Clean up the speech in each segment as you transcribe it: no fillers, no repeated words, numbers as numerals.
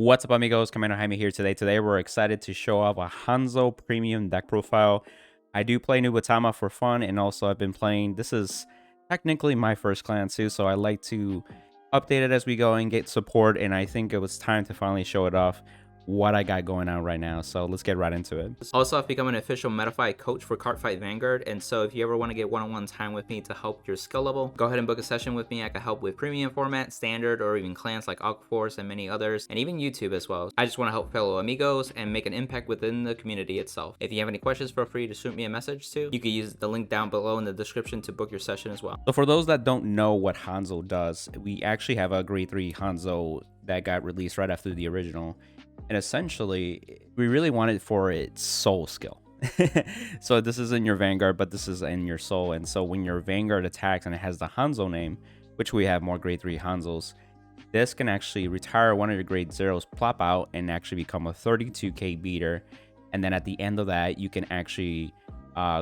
What's up, amigos? Commander Jaime here today. Today, we're excited to show off a Hanzo premium deck profile. I do play Nubatama for fun, and also I've been playing. This is technically my first clan too, so I like to update it as we go and get support, and I think it was time to finally show it off what I got going on right now. So let's get right into it. Also, I've become an official Metafy coach for Cardfight Vanguard, and so if you ever want to get one-on-one time with me to help your skill level, go ahead and book a session with me. I can help with premium format, standard, or even clans like Aquaforce and many others, and even YouTube as well. I just want to help fellow amigos and make an impact within the community itself. If you have any questions, feel free to shoot me a message too. You can use the link down below in the description to book your session as well. So for those that don't know what Hanzo does, we actually have a grade 3 Hanzo that got released right after the original. And essentially, we really wanted for its soul skill. So this is in your Vanguard, but this is in your soul. And so when your Vanguard attacks and it has the Hanzo name, which we have more grade 3 Hanzos, this can actually retire one of your grade 0s, plop out, and actually become a 32k beater. And then at the end of that, you can actually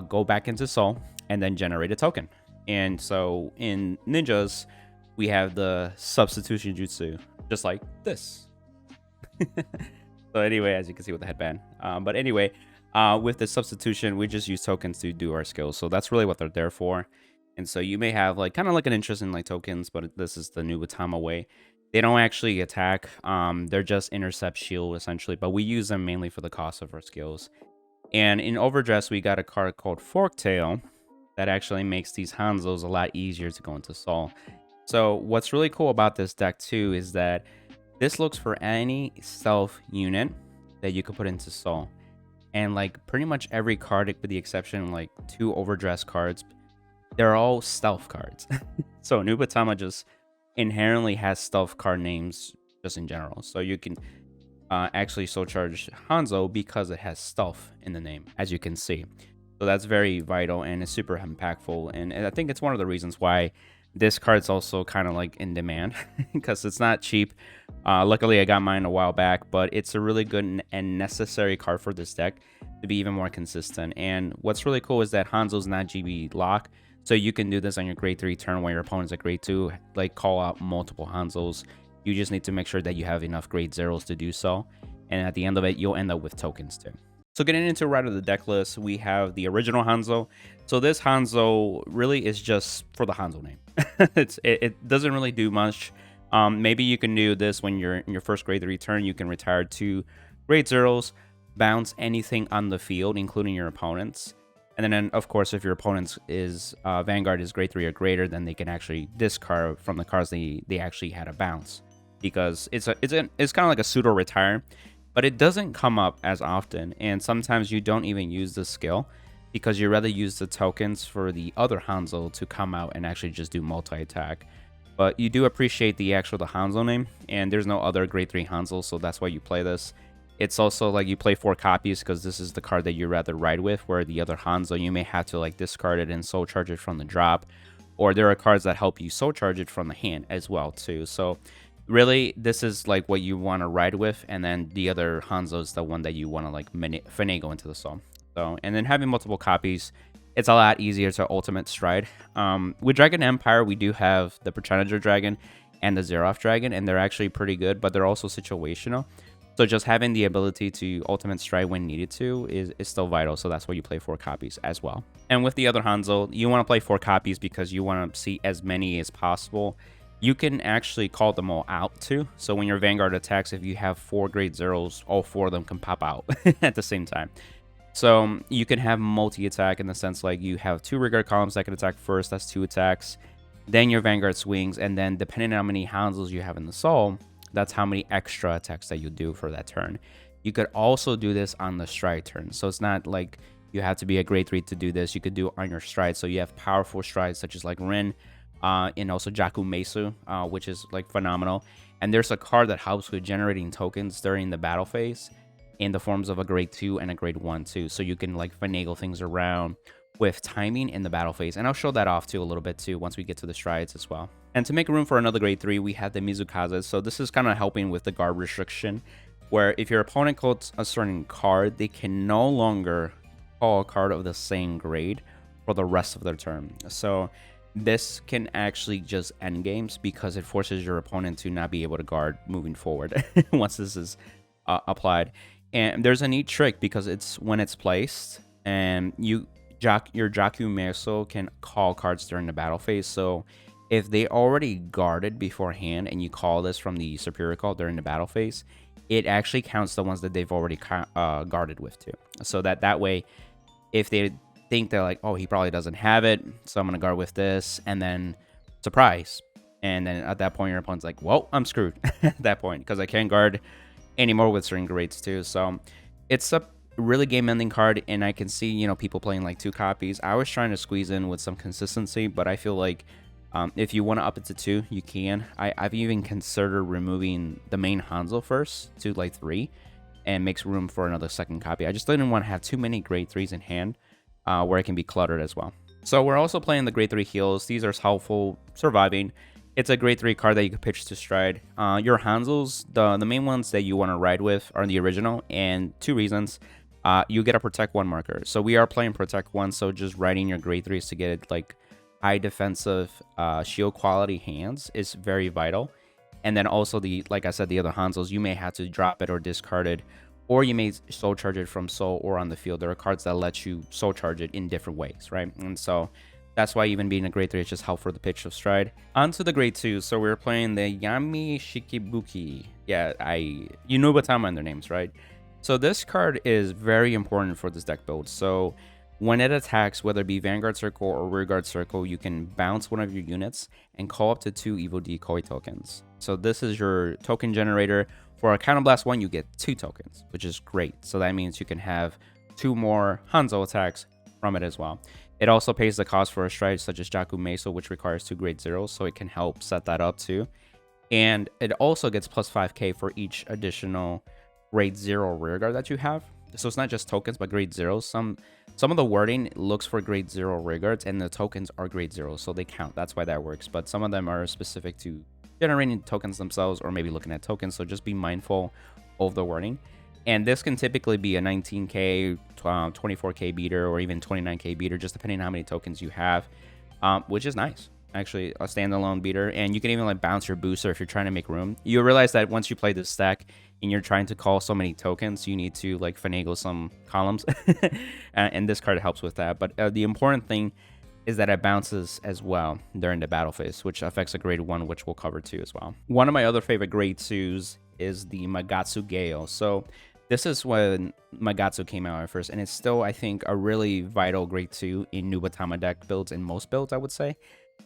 go back into soul and then generate a token. And so in ninjas, we have the substitution jutsu, just like this. So anyway, as you can see with the headband, but anyway, with the substitution, we just use tokens to do our skills. So that's really what they're there for. And so you may have like kind of like an interest in like tokens, but this is the Nubatama way. They don't actually attack. They're just intercept shield essentially, but we use them mainly for the cost of our skills. And in overdress, we got a card called Forktail that actually makes these Hanzos a lot easier to go into soul. So what's really cool about this deck too is that this looks for any stealth unit that you could put into soul. And like pretty much every card, with the exception of like 2 overdress cards, they're all stealth cards. So Nubatama just inherently has stealth card names just in general. So you can actually soul charge Hanzo because it has stealth in the name, as you can see. So that's very vital and it's super impactful. And I think it's one of the reasons why this card's also kind of like in demand because it's not cheap. Luckily, I got mine a while back, but it's a really good and necessary card for this deck to be even more consistent. And what's really cool is that Hanzo's not GB lock, so you can do this on your grade 3 turn when your opponent's at grade 2, like call out multiple Hanzos. You just need to make sure that you have enough grade 0s to do so. And at the end of it, you'll end up with tokens too. So getting into right of the deck list, we have the original Hanzo. So this Hanzo really is just for the Hanzo name. It doesn't really do much. Maybe you can do this when you're in your first grade 3 turn. You can retire 2 grade 0s, bounce anything on the field, including your opponents. And then, of course, if your opponent's Vanguard is grade 3 or greater, then they can actually discard from the cards they actually had a bounce. Because it's kind of like a pseudo retire. But it doesn't come up as often, and sometimes you don't even use the skill because you rather use the tokens for the other Hanzo to come out and actually just do multi-attack. But you do appreciate the Hanzo name, and there's no other grade 3 Hanzo, so that's why you play this. It's also like you play 4 copies because this is the card that you rather ride with, where the other Hanzo you may have to like discard it and soul charge it from the drop, or there are cards that help you soul charge it from the hand as well too. So really, this is like what you want to ride with, and then the other Hanzo is the one that you want to like finagle into the soul. So, and then having multiple copies, it's a lot easier to ultimate stride. With Dragon Empire, we do have the Progenitor Dragon and the Xeroth Dragon, and they're actually pretty good, but they're also situational. So just having the ability to ultimate stride when needed to is still vital. So that's why you play 4 copies as well. And with the other Hanzo, you want to play 4 copies because you want to see as many as possible. You can actually call them all out too. So when your Vanguard attacks, if you have 4 grade 0s, all 4 of them can pop out at the same time. So you can have multi-attack in the sense like you have 2 Rigard columns that can attack first. That's 2 attacks. Then your Vanguard swings. And then depending on how many Hanzos you have in the soul, that's how many extra attacks that you do for that turn. You could also do this on the stride turn. So it's not like you have to be a grade 3 to do this. You could do it on your stride. So you have powerful strides such as like Rin, and also Jaku Mesu, which is like phenomenal. And there's a card that helps with generating tokens during the battle phase in the forms of a grade 2 and a grade 1 too. So you can like finagle things around with timing in the battle phase. And I'll show that off too a little bit too once we get to the strides as well. And to make room for another grade 3, we have the Mizukazes. So this is kind of helping with the guard restriction, where if your opponent calls a certain card, they can no longer call a card of the same grade for the rest of their turn. So this can actually just end games because it forces your opponent to not be able to guard moving forward once this is applied. And there's a neat trick because it's when it's placed, and your Jaku Meso can call cards during the battle phase. So if they already guarded beforehand and you call this from the superior call during the battle phase, it actually counts the ones that they've already guarded with too. So that way, if they think they're like, oh, he probably doesn't have it, so I'm gonna guard with this, and then surprise, and then at that point your opponent's like, well, I'm screwed at that point because I can't guard anymore with certain grades too. So it's a really game-ending card, and I can see, you know, people playing like 2 copies. I was trying to squeeze in with some consistency, but I feel like if you want to up it to 2, you can. I've even considered removing the main Hanzo first to like 3 and makes room for another second copy. I just didn't want to have too many grade 3s in hand where it can be cluttered as well. So we're also playing the grade 3 heals. These are helpful surviving. It's a grade 3 card that you can pitch to Stride. Your Hanzos, the main ones that you want to ride with are the original, and 2 reasons. You get a Protect 1 marker. So we are playing Protect 1, so just riding your grade 3s to get like high defensive shield quality hands is very vital. And then also, like I said, the other Hanzos, you may have to drop it or discard it, or you may soul charge it from soul or on the field. There are cards that let you soul charge it in different ways, right? And so that's why even being a grade 3 is just helpful for the pitch of Stride. On to the grade 2. So we're playing the Yami Shikibuki. Yeah, you Nubatama in their names, right? So this card is very important for this deck build. So when it attacks, whether it be Vanguard Circle or Rearguard Circle, you can bounce one of your units and call up to 2 Evil Decoy tokens. So this is your token generator. For a Counterblast 1, you get 2 tokens, which is great. So that means you can have 2 more Hanzo attacks from it as well. It also pays the cost for a stride such as Jaku Meso, which requires 2 grade 0s, so it can help set that up too. And it also gets plus 5k for each additional grade 0 rearguard that you have. So it's not just tokens, but grade 0s. Some of the wording looks for grade 0 rearguards, and the tokens are grade 0, so they count. That's why that works. But some of them are specific to generating tokens themselves, or maybe looking at tokens, so just be mindful of the wording. And this can typically be a 19k, 24k beater, or even 29k beater, just depending on how many tokens you have, which is nice. Actually, a standalone beater. And you can even like bounce your booster if you're trying to make room. You'll realize that once you play this stack and you're trying to call so many tokens, you need to like finagle some columns. And this card helps with that. But the important thing is that it bounces as well during the battle phase, which affects a grade 1, which we'll cover too as well. One of my other favorite grade 2s is the Magatsu Gale. So this is when Magatsu came out at first, and it's still, I think, a really vital grade 2 in Nubatama deck builds, in most builds, I would say.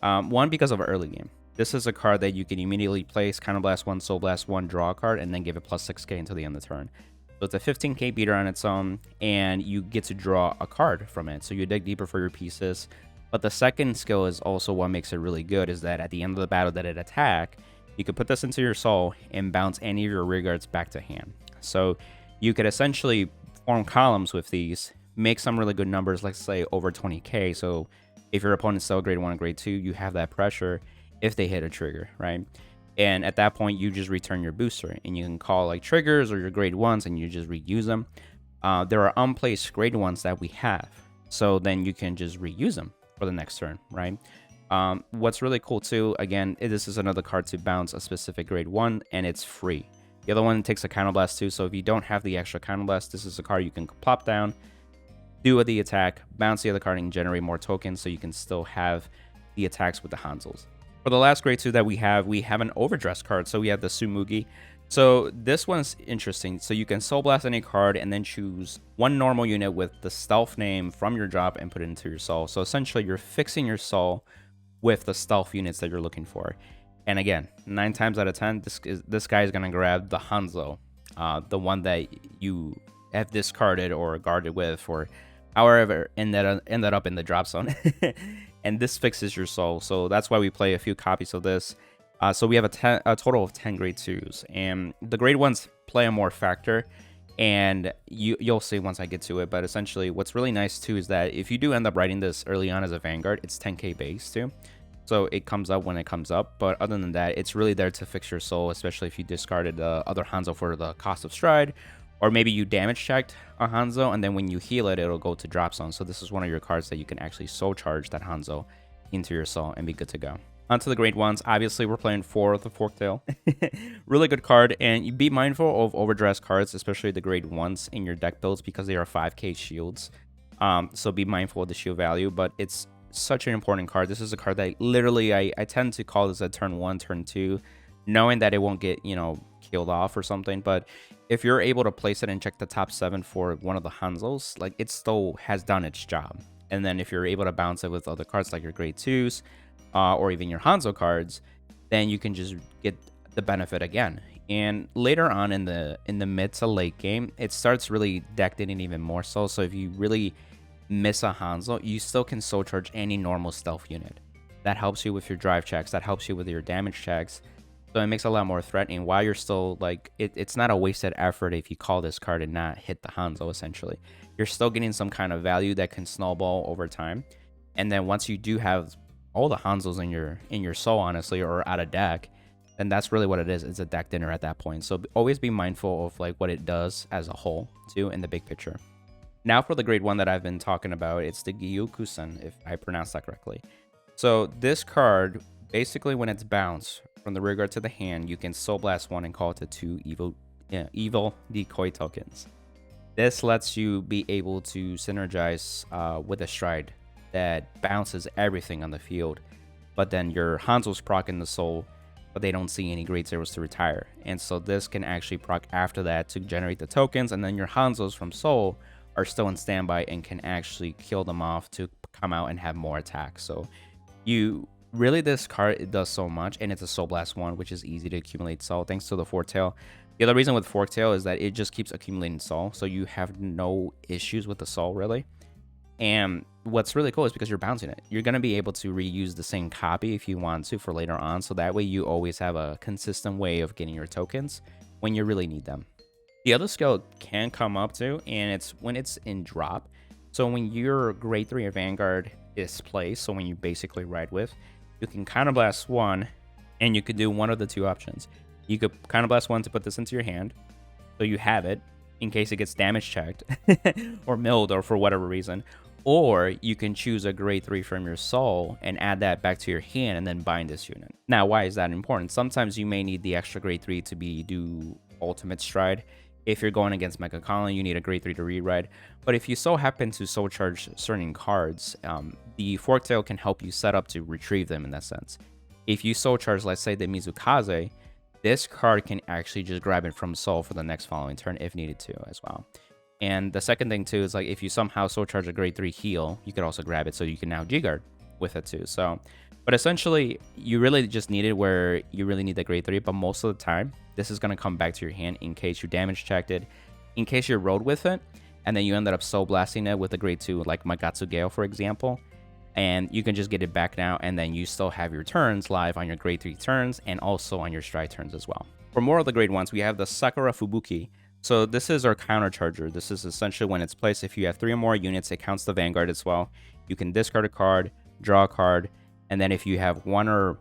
One, because of early game. This is a card that you can immediately place, Counterblast 1, Soul Blast 1, draw a card, and then give it plus 6k until the end of the turn. So it's a 15k beater on its own, and you get to draw a card from it. So you dig deeper for your pieces. But the second skill is also what makes it really good, is that at the end of the battle that it attack, you could put this into your soul and bounce any of your rearguards back to hand. So you could essentially form columns with these, make some really good numbers, let's say over 20k. So if your opponent's still grade 1 and grade 2, you have that pressure if they hit a trigger, right? And at that point, you just return your booster, and you can call like triggers or your grade 1s, and you just reuse them. There are unplaced grade 1s that we have, so then you can just reuse them for the next turn, right? What's really cool too, again, this is another card to bounce a specific grade 1, and it's free. The other one takes a Counterblast too, so if you don't have the extra Counterblast, this is a card you can plop down, do the attack, bounce the other card, and generate more tokens, so you can still have the attacks with the Hanzos. For the last grade 2 that we have an overdress card. So we have the Sumugi. So this one's interesting. So you can Soul Blast any card and then choose one normal unit with the stealth name from your drop and put it into your soul. So essentially you're fixing your soul with the stealth units that you're looking for. And again, 9 times out of 10, this guy is going to grab the Hanzo, the one that you have discarded or guarded with, or however ended up in the drop zone. And this fixes your soul. So that's why we play a few copies of this. So we have a total of 10 grade 2s, and the grade 1s play a more factor, and you'll see once I get to it. But essentially what's really nice too is that if you do end up writing this early on as a Vanguard, it's 10k base too. So it comes up when it comes up, but other than that, it's really there to fix your soul, especially if you discarded the other Hanzo for the cost of stride, or maybe you damage checked a Hanzo, and then when you heal it, it'll go to drop zone. So this is one of your cards that you can actually soul charge that Hanzo into your soul and be good to go. Onto the grade 1s. Obviously, we're playing 4 of the Forktail. Really good card, and you be mindful of overdress cards, especially the grade 1s in your deck builds, because they are 5k shields. So be mindful of the shield value, but it's such an important card. This is a card that literally I tend to call this a turn 1, turn 2, knowing that it won't get, you know, killed off or something. But if you're able to place it and check the top 7 for one of the Hanzos, like, it still has done its job. And then if you're able to bounce it with other cards like your grade 2s, or even your Hanzo cards, then you can just get the benefit again. And later on in the mid to late game, it starts really decked in even more so. So if you really miss a Hanzo, you still can soul charge any normal stealth unit. That helps you with your drive checks. That helps you with your damage checks. So it makes a lot more threatening while you're still, like, it's not a wasted effort if you call this card and not hit the Hanzo, essentially. You're still getting some kind of value that can snowball over time. And then once you do have all the Hanzos in your soul, honestly, or out of deck, then that's really what it is. It's a deck dinner at that point. So always be mindful of, like, what it does as a whole too in the big picture. Now for the grade 1 that I've been talking about, it's the Gyukusen, if I pronounced that correctly. So this card, basically when it's bounced from the rear guard to the hand, you can Soul Blast 1 and call it to 2 evil decoy tokens. This lets you be able to synergize with a stride that bounces everything on the field, but then your Hanzo's proc in the soul, but they don't see any grade 0s to retire. And so this can actually proc after that to generate the tokens, and then your Hanzo's from soul are still in standby and can actually kill them off to come out and have more attacks. So you really, this card, it does so much, and it's a Soul Blast 1, which is easy to accumulate soul thanks to the Forktail. The other reason with Forktail is that it just keeps accumulating soul, so you have no issues with the soul really. And what's really cool is because you're bouncing it, you're going to be able to reuse the same copy if you want to for later on. So that way you always have a consistent way of getting your tokens when you really need them. The other skill can come up to, and it's when it's in drop. So when your grade 3 of Vanguard is placed, so when you basically ride with, you can Counterblast 1, and you could do one of the two options. You could Counterblast 1 to put this into your hand, so you have it in case it gets damage checked or milled or for whatever reason. Or you can choose a grade 3 from your soul and add that back to your hand and then bind this unit. Now, why is that important? Sometimes you may need the extra grade 3 to do ultimate stride. If you're going against Mega Colony, you need a grade 3 to re-ride. But if you so happen to soul charge certain cards, the Forktail can help you set up to retrieve them in that sense. If you soul charge, let's say, the Mizukaze, this card can actually just grab it from soul for the next following turn if needed to as well. And the second thing too is, like, if you somehow soul charge a grade 3 heal, you could also grab it so you can now G-guard with it too. So, but essentially you really just need it where you really need the grade 3, but most of the time this is going to come back to your hand in case you damage checked it, in case you rode with it, and then you ended up soul blasting it with a grade 2 like Magatsu Gale, for example, and you can just get it back now, and then you still have your turns live on your grade 3 turns and also on your stride turns as well. For more of the grade 1s, we have the Sakura Fubuki. So this is our counter charger. This is essentially when it's placed, if you have 3 or more units, it counts the Vanguard as well. You can discard a card, draw a card, and then if you have 1 or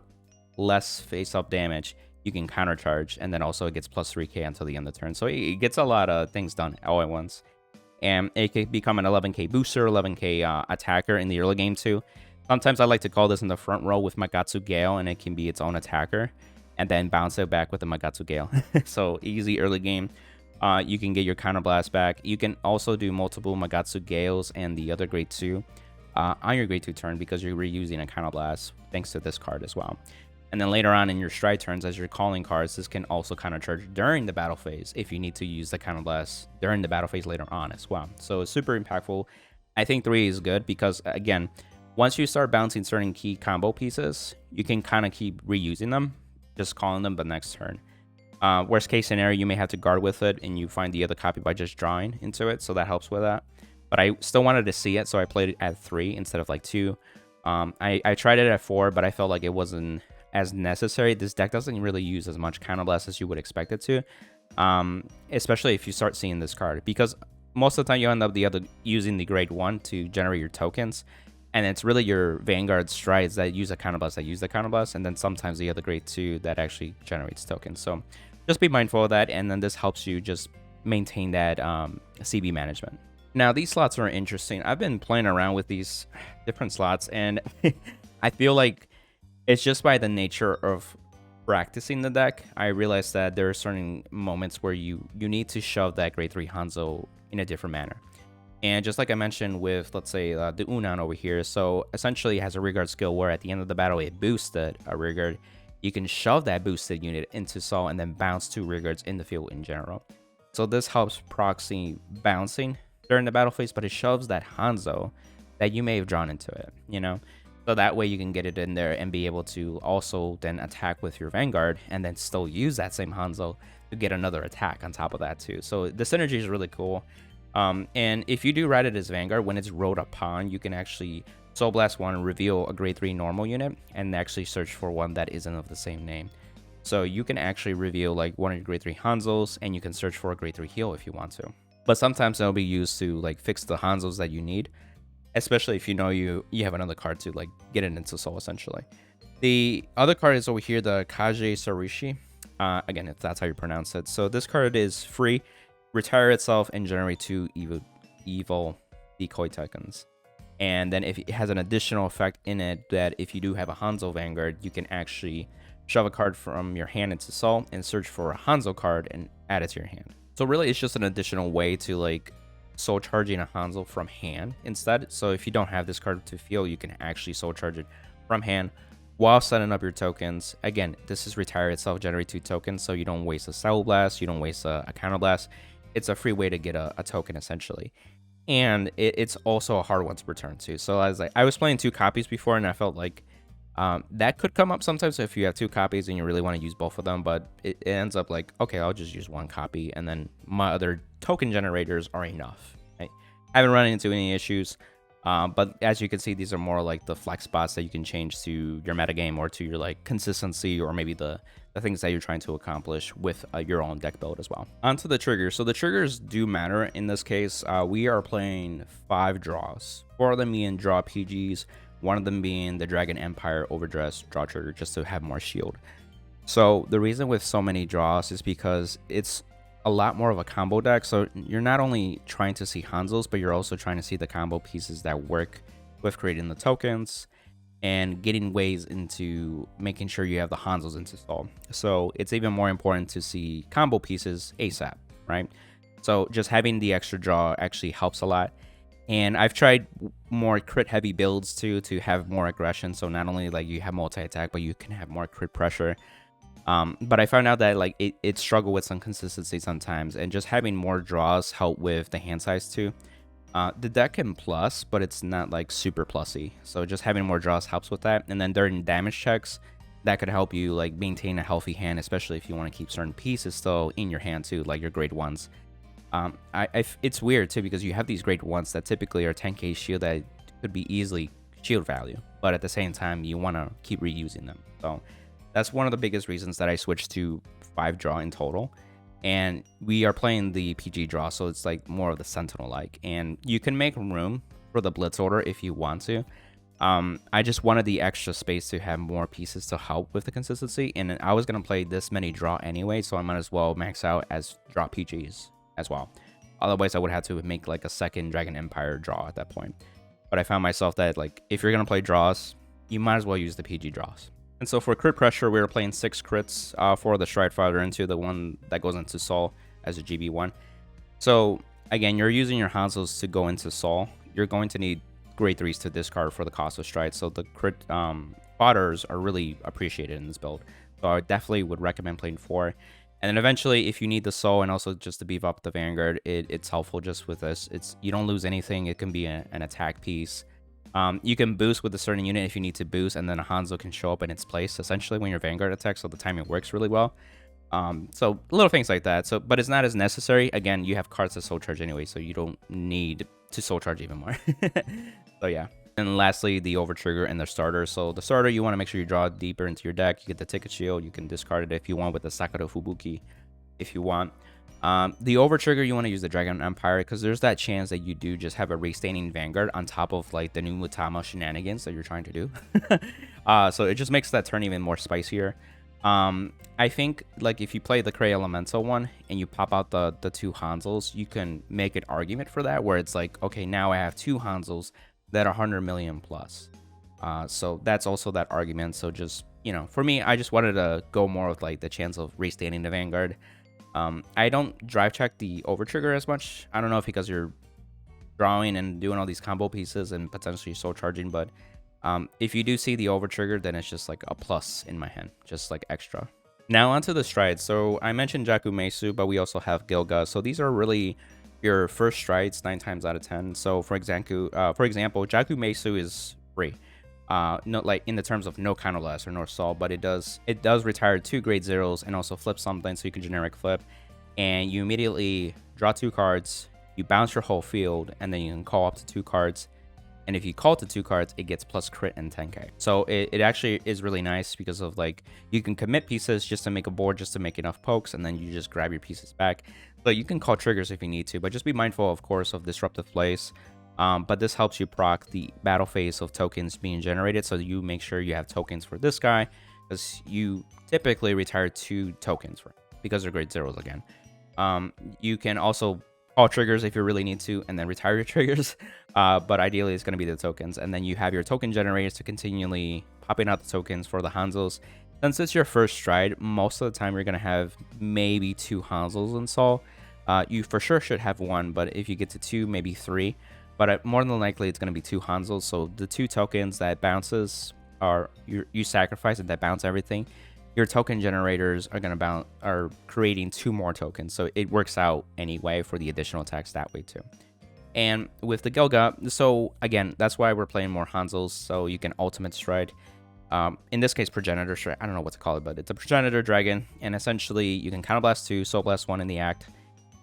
less face-up damage, you can counter charge, and then also it gets plus 3k until the end of the turn. So it gets a lot of things done all at once. And it can become an 11k booster, 11k attacker in the early game too. Sometimes I like to call this in the front row with Magatsu Gale, and it can be its own attacker, and then bounce it back with the Magatsu Gale. So easy early game. You can get your counterblast back. You can also do multiple Magatsu Gales and the other grade 2 on your grade 2 turn because you're reusing a counterblast thanks to this card as well. And then later on in your stride turns, as you're calling cards, this can also counter charge during the battle phase if you need to use the counterblast during the battle phase later on as well. So it's super impactful. I think 3 is good because, again, once you start bouncing certain key combo pieces, you can kind of keep reusing them, just calling them the next turn. Worst case scenario, you may have to guard with it and you find the other copy by just drawing into it, so that helps with that. But I still wanted to see it, so I played it at 3 instead of like 2. I tried it at 4, but I felt like it wasn't as necessary. This deck doesn't really use as much counterblast as you would expect it to, especially if you start seeing this card, because most of the time you end up using the grade 1 to generate your tokens, and it's really your Vanguard strides that use a counterblast and then sometimes the other grade 2 that actually generates tokens. So just be mindful of that, and then this helps you just maintain that CB management. Now, these slots are interesting. I've been playing around with these different slots, and I feel like it's just by the nature of practicing the deck, I realized that there are certain moments where you need to shove that grade 3 Hanzo in a different manner. And just like I mentioned with, let's say, the Unan over here, so essentially it has a rearguard skill where at the end of the battle it boosted a rearguard. You can shove that boosted unit into Sol and then bounce 2 rearguards in the field in general. So this helps proxy bouncing during the battle phase, but it shoves that Hanzo that you may have drawn into it, you know? So that way you can get it in there and be able to also then attack with your Vanguard and then still use that same Hanzo to get another attack on top of that too. So the synergy is really cool. And if you do ride it as Vanguard, when it's rolled upon, you can actually Soul Blast 1 and reveal a grade 3 normal unit and actually search for one that isn't of the same name. So you can actually reveal like one of your grade 3 Hanzos and you can search for a grade 3 heal if you want to. But sometimes they'll be used to like fix the Hanzos that you need, especially if you know you have another card to like get it into Soul essentially. The other card is over here, the Kaje Sarishi. Again, if that's how you pronounce it. So this card is free, retire itself, and generate 2 evil decoy tokens. And then if it has an additional effect in it that if you do have a Hanzo Vanguard, you can actually shove a card from your hand into Soul and search for a Hanzo card and add it to your hand. So really it's just an additional way to like soul charging a Hanzo from hand instead. So if you don't have this card to feel, you can actually soul charge it from hand while setting up your tokens. Again, this is retire itself, generate 2 tokens, so you don't waste a Soul Blast, you don't waste a Counter Blast. It's a free way to get a token essentially. And it's also a hard one to return to. So I was playing 2 copies before and I felt like that could come up sometimes if you have 2 copies and you really want to use both of them, but it ends up like, okay, I'll just use 1 copy and then my other token generators are enough. I haven't run into any issues, but as you can see, these are more like the flex spots that you can change to your metagame or to your like consistency or maybe the things that you're trying to accomplish with your own deck build as well. Onto the triggers. So the triggers do matter in this case. We are playing 5 draws, 4 of them being draw PGs, 1 of them being the Dragon Empire overdress draw trigger just to have more shield. So the reason with so many draws is because it's a lot more of a combo deck. So you're not only trying to see Hanzos, but you're also trying to see the combo pieces that work with creating the tokens and getting ways into making sure you have the Hanzos into Soul. So it's even more important to see combo pieces ASAP, right? So just having the extra draw actually helps a lot. And I've tried more crit heavy builds too to have more aggression. So not only like you have multi-attack, but you can have more crit pressure. But I found out that like it struggled with some consistency sometimes, and just having more draws help with the hand size too. The deck can plus, but it's not like super plusy. So just having more draws helps with that. And then during damage checks, that could help you like maintain a healthy hand, especially if you want to keep certain pieces still in your hand too, like your grade 1s. It's weird too because you have these grade 1s that typically are 10k shield that could be easily shield value, but at the same time you want to keep reusing them. So that's one of the biggest reasons that I switched to 5 draw in total. And we are playing the PG draw, so it's like more of the Sentinel like, and you can make room for the Blitz order if you want to. I just wanted the extra space to have more pieces to help with the consistency, and I was going to play this many draw anyway, so I might as well max out as draw PGs as well. Otherwise I would have to make like a second Dragon Empire draw at that point. But I found myself that like if you're going to play draws, you might as well use the PG draws. And so for crit pressure, we were playing 6 crits for the Stride Fighter into the one that goes into Soul as a GB1. So again, you're using your Hanzos to go into Soul. You're going to need grade 3s to discard for the cost of Stride. So the crit fodders are really appreciated in this build. So I definitely would recommend playing 4. And then eventually, if you need the Soul and also just to beef up the Vanguard, it's helpful just with this. You don't lose anything. It can be an attack piece. You can boost with a certain unit if you need to boost, and then a Hanzo can show up in its place essentially when your Vanguard attacks, so the timing works really well. So little things like that. So, but it's not as necessary. Again, you have cards to soul charge anyway, so you don't need to soul charge even more. So yeah. And lastly, the over trigger and the starter. So the starter, you want to make sure you draw deeper into your deck. You get the Ticket Shield. You can discard it if you want with the Sakura Fubuki if you want. The over trigger, you want to use the Dragon Empire because there's that chance that you do just have a restaining Vanguard on top of like the Nubatama shenanigans that you're trying to do. So it just makes that turn even more spicier. I think like if you play the Cray Elemental one and you pop out the 2 Hanzos, you can make an argument for that where it's like, okay, now I have 2 Hanzos that are 100 million plus. So that's also that argument. So just, you know, for me, I just wanted to go more with like the chance of restanding the Vanguard. I don't drive check the overtrigger as much. I don't know if because you're drawing and doing all these combo pieces and potentially soul charging, but if you do see the overtrigger, then it's just like a plus in my hand, just like extra. Now onto the strides. So I mentioned Jaku Mesu, but we also have Gilga. So these are really your first strides 9 times out of 10. So for example, Jaku Mesu is free. Not like in the terms of no counterblast or no assault, but it does retire 2 grade 0s and also flip something, so you can generic flip, and you immediately draw 2 cards, you bounce your whole field, and then you can call up to 2 cards. And if you call to 2 cards, it gets plus crit and 10k. So it actually is really nice because of like you can commit pieces just to make a board, just to make enough pokes, and then you just grab your pieces back. So you can call triggers if you need to, but just be mindful, of course, of disruptive plays. But this helps you proc the battle phase of tokens being generated, so you make sure you have tokens for this guy, because you typically retire 2 tokens for because they're grade 0s again. You can also call triggers if you really need to, and then retire your triggers. But ideally, it's going to be the tokens, and then you have your token generators to continually popping out the tokens for the Hanzos. Since it's your first stride, most of the time you're going to have maybe 2 Hanzos in Sol. You for sure should have 1, but if you get to 2, maybe 3. But more than likely, it's going to be 2 Hanzos. So the 2 tokens that bounces are you sacrifice and that bounce everything. Your token generators are creating 2 more tokens, so it works out anyway for the additional attacks that way too. And with the Gilga, so again, that's why we're playing more Hanzos, so you can ultimate stride. In this case, progenitor stride. I don't know what to call it, but it's a progenitor dragon, and essentially you can counterblast 2, soul blast 1 in the act,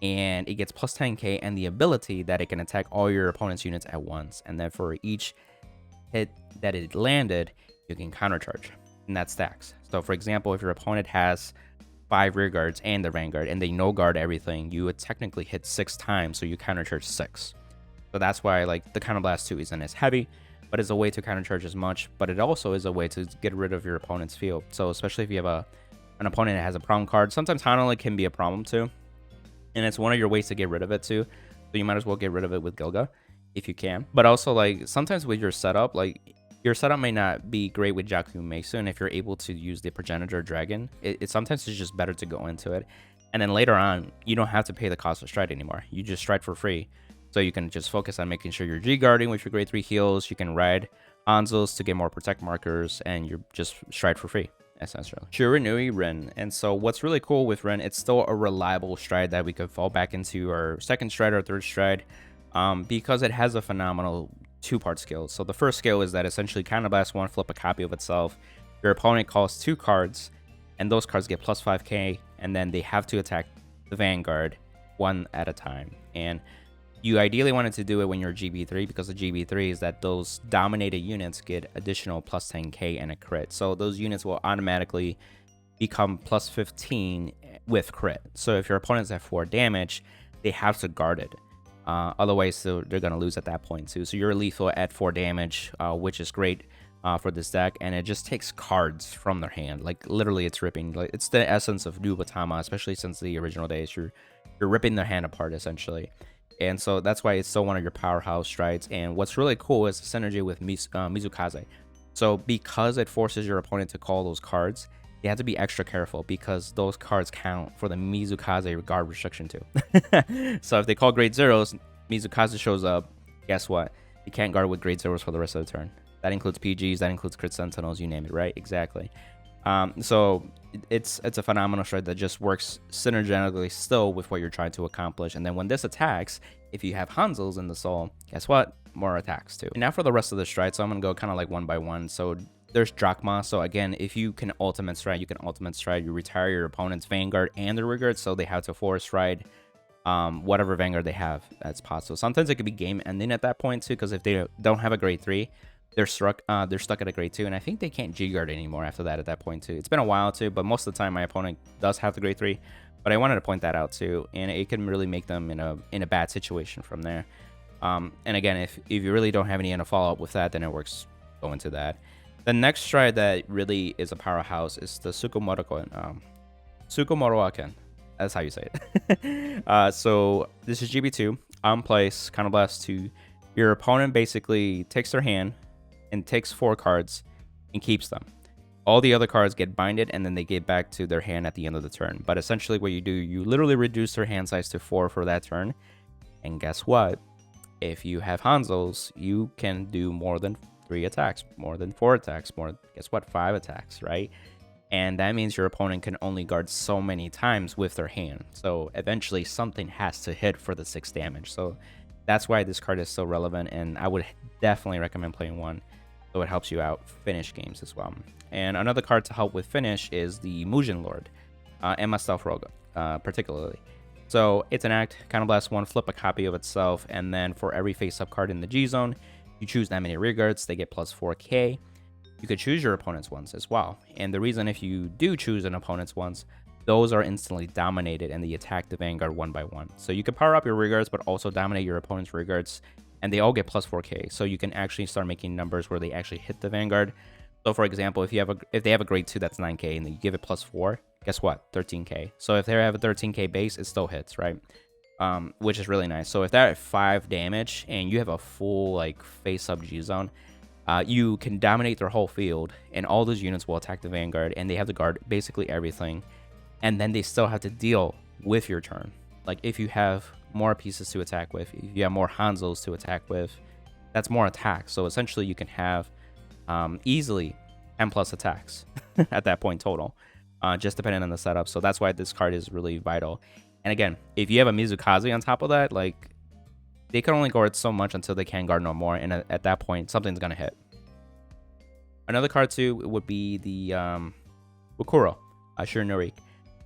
and it gets plus 10k, and the ability that it can attack all your opponent's units at once, and then for each hit that it landed, you can countercharge, and that stacks. So for example, if your opponent has 5 rear guards and the Vanguard, and they no guard everything, you would technically hit 6 times, so you countercharge 6. So that's why like the counterblast 2 isn't as heavy, but it's a way to countercharge as much, but it also is a way to get rid of your opponent's field. So especially if you have an opponent that has a problem card, sometimes Hanole can be a problem too, and it's one of your ways to get rid of it too. So you might as well get rid of it with Gilga if you can. But also like sometimes with your setup, like your setup may not be great with Jaku Mesu, and if you're able to use the progenitor dragon, it sometimes is just better to go into it. And then later on, you don't have to pay the cost of stride anymore. You just stride for free. So you can just focus on making sure you're G-guarding with your grade 3 heals. You can ride Hanzos to get more protect markers, and you're just stride for free, essentially. Shiranui Rin. And so what's really cool with Rin, it's still a reliable stride that we could fall back into our second stride or third stride, because it has a phenomenal 2-part skill. So the first skill is that essentially counterblast 1, flip a copy of itself. Your opponent calls 2 cards, and those cards get plus 5k, and then they have to attack the Vanguard 1 at a time. And you ideally wanted to do it when you're GB3, because the GB3 is that those dominated units get additional plus 10k and a crit. So those units will automatically become plus 15 with crit. So if your opponent's at 4 damage, they have to guard it. Otherwise, they're going to lose at that point too. So you're lethal at 4 damage, which is great for this deck. And it just takes cards from their hand. Like literally it's ripping. Like it's the essence of Nubatama, especially since the original days. You're ripping their hand apart essentially. And so that's why it's still one of your powerhouse strides. And what's really cool is the synergy with Mizukaze. So because it forces your opponent to call those cards, you have to be extra careful, because those cards count for the Mizukaze guard restriction too. So if they call grade 0s, Mizukaze shows up, guess what? You can't guard with grade 0s for the rest of the turn. That includes PGs, that includes crit sentinels, you name it, right? Exactly. So it's a phenomenal stride that just works synergetically still with what you're trying to accomplish. And then when this attacks, if you have Hanzos in the soul, guess what? More attacks too. And now for the rest of the stride, so I'm gonna go kind of like one by one. So there's Drachma. So again, if you can ultimate stride, you can ultimate stride. You retire your opponent's Vanguard and the Rigard, so they have to force ride whatever Vanguard they have that's possible. Sometimes it could be game ending at that point too, because if they don't have a grade 3, they're stuck at a grade 2, and I think they can't G-guard anymore after that at that point too. It's been a while too, but most of the time my opponent does have the grade 3, but I wanted to point that out too, and it can really make them in a bad situation from there. And again, if you really don't have any end of follow-up with that, then it works. Go into that. The next stride that really is a powerhouse is the Tsukumoroaken. That's how you say it. So this is GB2 on place, counterblast 2. Your opponent basically takes their hand, and takes 4 cards and keeps them. All the other cards get binded and then they get back to their hand at the end of the turn. But essentially what you do, you literally reduce their hand size to 4 for that turn. And guess what? If you have Hanzos, you can do more than 3 attacks, more than 4 attacks, guess what? 5 attacks, right? And that means your opponent can only guard so many times with their hand. So eventually something has to hit for the 6 damage. So that's why this card is so relevant, and I would definitely recommend playing one. So it helps you out finish games as well. And another card to help with finish is the Mugen Lord, Emma Stealth Rogue, particularly. So it's an act, Counterblast 1, flip a copy of itself, and then for every face-up card in the G zone, you choose that many rearguards, they get plus 4k. You could choose your opponent's ones as well. And the reason if you do choose an opponent's ones, those are instantly dominated and they attack the Vanguard 1 by 1. So you can power up your rearguards, but also dominate your opponent's rearguards, and they all get plus 4k. So you can actually start making numbers where they actually hit the Vanguard. So for example, if they have a grade 2 that's 9k and then you give it plus 4, guess what? 13k. So if they have a 13k base, it still hits, right? Which is really nice. So if they're at 5 damage and you have a full like face-up G zone, you can dominate their whole field, and all those units will attack the Vanguard, and they have to guard basically everything, and then they still have to deal with your turn. Like if you have more pieces to attack with, if you have more Hanzos to attack with, that's more attacks. So essentially you can have easily 10 plus attacks at that point total, just depending on the setup. So that's why this card is really vital. And again, if you have a Mizukaze on top of that, like they can only guard so much until they can't guard no more, and at that point something's gonna hit. Another card too would be the Wakuro, Shirinori.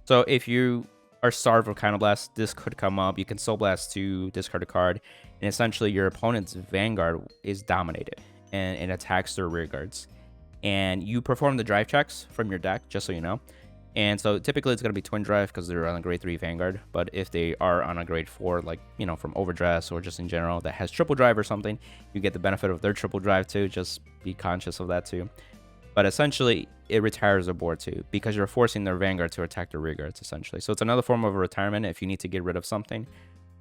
So if you are starved of Counterblast, this could come up. You can Soul Blast to discard a card, and essentially your opponent's Vanguard is dominated and it attacks their rear guards. And you perform the drive checks from your deck, just so you know. And so typically it's going to be twin drive because they're on a grade 3 Vanguard. But if they are on a grade 4, like, you know, from overdress or just in general that has triple drive or something, you get the benefit of their triple drive too. Just be conscious of that too. But essentially it retires a board too because you're forcing their Vanguard to attack the rear guards essentially. So it's another form of a retirement if you need to get rid of something.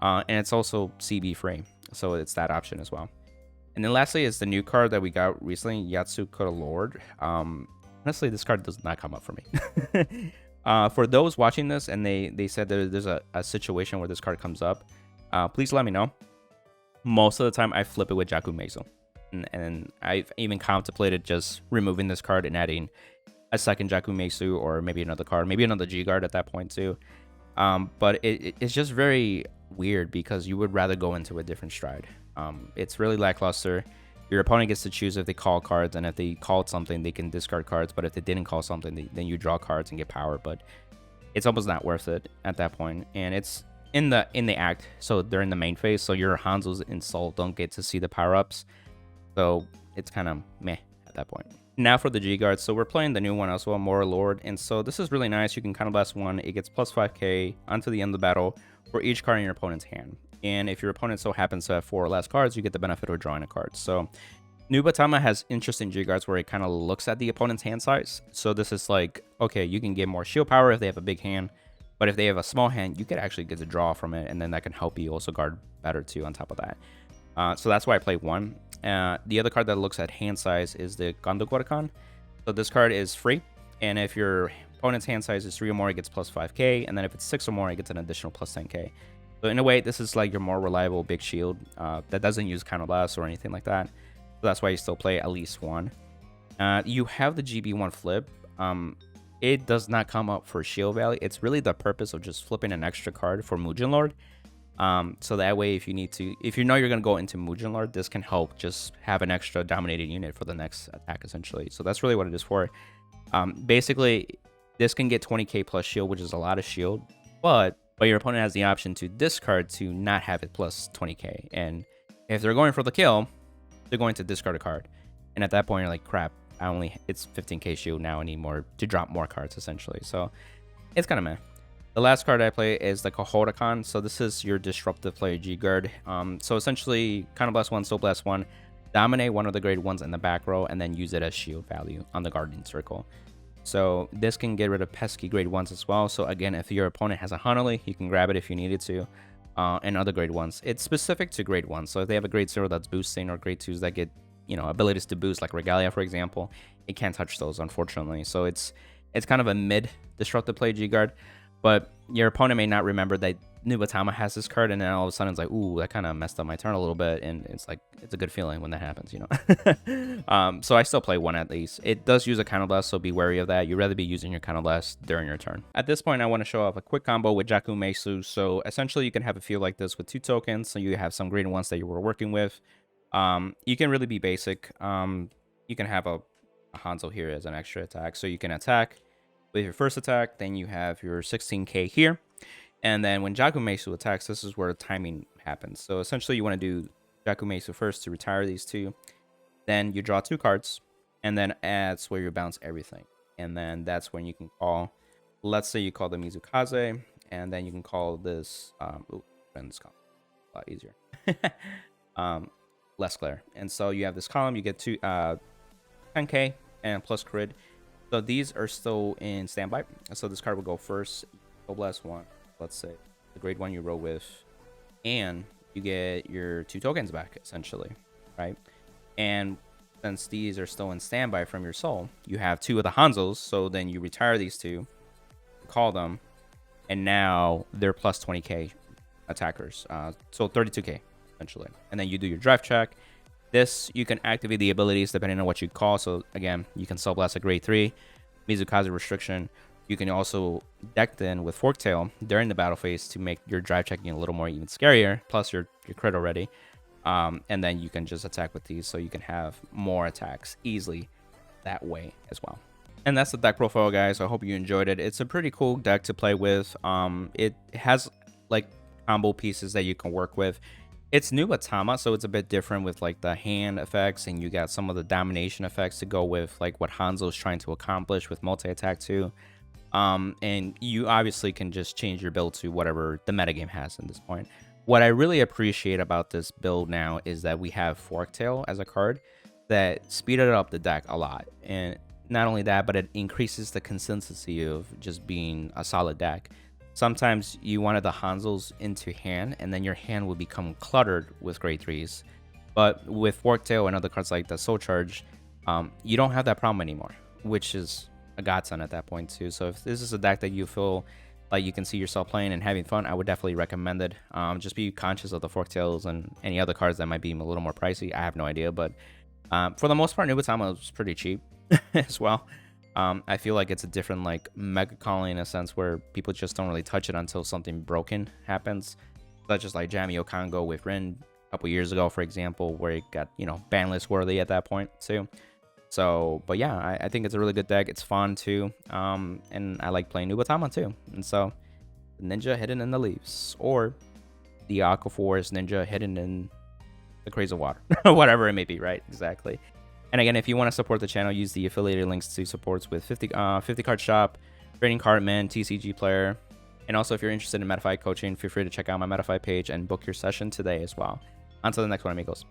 And it's also CB free. So it's that option as well. And then lastly is the new card that we got recently, Yatsukoda Lord. Honestly, this card does not come up for me. For those watching this and they said that there's a situation where this card comes up, please let me know. Most of the time, I flip it with Jakumezu. And I've even contemplated just removing this card and adding a second Jakumezu or maybe another card, maybe another G-Guard at that point too. But it's just very weird because you would rather go into a different stride. It's really lackluster. Your opponent gets to choose if they call cards, and if they called something, they can discard cards. But if they didn't call something, then you draw cards and get power. But it's almost not worth it at that point. And it's in the act, so they're in the main phase. So your Hanzo's in Soul don't get to see the power ups. So it's kind of meh at that point. Now for the G guards. So we're playing the new one as well, Mora Lord. And so this is really nice. You can Counterblast 1. It gets plus 5k onto the end of the battle for each card in your opponent's hand. And if your opponent so happens to have 4 or less cards, you get the benefit of drawing a card. So Nubatama has interesting G-Guards where it kind of looks at the opponent's hand size. So this is like, okay, you can get more shield power if they have a big hand. But if they have a small hand, you could actually get to draw from it. And then that can help you also guard better too on top of that. So that's why I play 1. The other card that looks at hand size is the Gondo Gorakan. So this card is free. And if your opponent's hand size is 3 or more, it gets plus 5k. And then if it's 6 or more, it gets an additional plus 10k. So in a way, this is like your more reliable big shield that doesn't use Counterblast or anything like that. So that's why you still play at least 1. You have the GB1 flip. It does not come up for shield value. It's really the purpose of just flipping an extra card for Mugen Lord. So that way, if you know you're going to go into Mugen Lord, this can help just have an extra dominated unit for the next attack, essentially. So that's really what it is for. Basically, this can get 20k plus shield, which is a lot of shield. But your opponent has the option to discard to not have it plus 20k. And if they're going for the kill, they're going to discard a card. And at that point, you're like, crap, it's 15k shield now. I need more to drop more cards, essentially. So it's kind of meh. The last card I play is the Kohorakan. So this is your disruptive player G-Guard. So essentially, Counterblast 1, Soul Blast 1, dominate one of the grade 1s in the back row, and then use it as shield value on the guardian circle. So this can get rid of pesky grade 1s as well. So again, if your opponent has a Hanali, you can grab it if you needed to. And other grade 1s. It's specific to grade 1. So if they have a grade 0 that's boosting or grade 2s that get abilities to boost, like Regalia, for example. It can't touch those, unfortunately. So it's kind of a mid disruptive play G-Guard, but your opponent may not remember that Nubatama has this card, and then all of a sudden it's like, ooh, that kind of messed up my turn a little bit, and it's like, it's a good feeling when that happens, so I still play one at least. It does use a counterblast, so be wary of that. You'd rather be using your counterblast during your turn. At this point, I want to show off a quick combo with Jakku Meisu. So essentially, you can have a field like this with 2 tokens, so you have some green ones that you were working with. You can really be basic. You can have a Hanzo here as an extra attack, so you can attack with your first attack, then you have your 16k here. And then when Jakku Meisu attacks, this is where the timing happens. So essentially, you want to do Jakku Meisu first to retire these 2. Then you draw 2 cards, and then that's where you bounce everything. And then that's when you can call, let's say you call the Mizukaze, and then you can call this, this column, a lot easier. Less glare. And so you have this column, you get 10k and plus crit. So these are still in standby. So this card will go first. Go blast 1. Let's say the grade 1 you roll with, and you get your 2 tokens back, essentially, right? And since these are still in standby from your soul, you have 2 of the Hanzos, so then you retire these 2, call them, and now they're plus 20k attackers, so 32k essentially. And then you do your drive check. This, you can activate the abilities depending on what you call. So again, you can Soul Blast a grade 3, Mizukaze restriction. You can also deck in with Forktail during the battle phase to make your drive checking a little more even scarier, plus your crit already. And then you can just attack with these, so you can have more attacks easily that way as well. And that's the deck profile, guys. I hope you enjoyed it. It's a pretty cool deck to play with. It has like combo pieces that you can work with. It's Nubatama, so it's a bit different with like the hand effects, and you got some of the domination effects to go with like what Hanzo is trying to accomplish with multi-attack too. And you obviously can just change your build to whatever the metagame has at this point. What I really appreciate about this build now is that we have Forktail as a card that speeded up the deck a lot. And not only that, but it increases the consistency of just being a solid deck. Sometimes you wanted the Hanzos into hand, and then your hand would become cluttered with grade 3s. But with Forktail and other cards like the Soul Charge, you don't have that problem anymore, which is a godsend at that point too. So if this is a deck that you feel like you can see yourself playing and having fun, I would definitely recommend it. Just be conscious of the Forktails and any other cards that might be a little more pricey. I have no idea, but for the most part, Nubatama is pretty cheap as well. I feel like it's a different like mega calling in a sense where people just don't really touch it until something broken happens, such as like Jamio Congo with Rin a couple years ago, for example, where it got, ban list worthy at that point too. So, but yeah, I think it's a really good deck. It's fun too, and I like playing Nubatama too. And so, Ninja hidden in the leaves, or the Aqua Forest Ninja hidden in the Craze of Water, whatever it may be, right? Exactly. And again, if you want to support the channel, use the affiliated links to supports with 50 card shop, trading card man, TCG player. And also, if you're interested in Metafy Coaching, feel free to check out my Metafy page and book your session today as well. On to the next one, amigos.